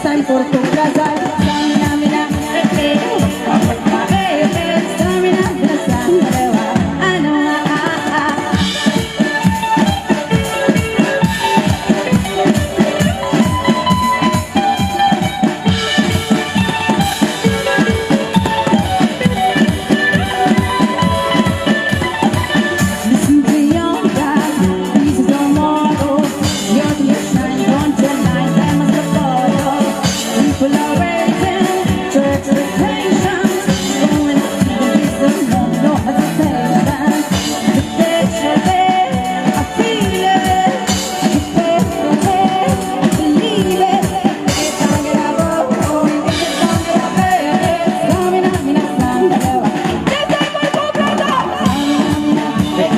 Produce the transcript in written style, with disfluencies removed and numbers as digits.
It's time for Kukazai. Stamina, mina, stamina, stamina, I know, listen to your God, this is your motto. You're the shine, don't deny, them as the photo. People are waiting, church patience, going up to the wisdom, no hesitation. The picture there, I feel it. The picture there, believe it. It's time to have a home, it's time to have a stamina, mina, stamina. It's time for Coca-Cola. It's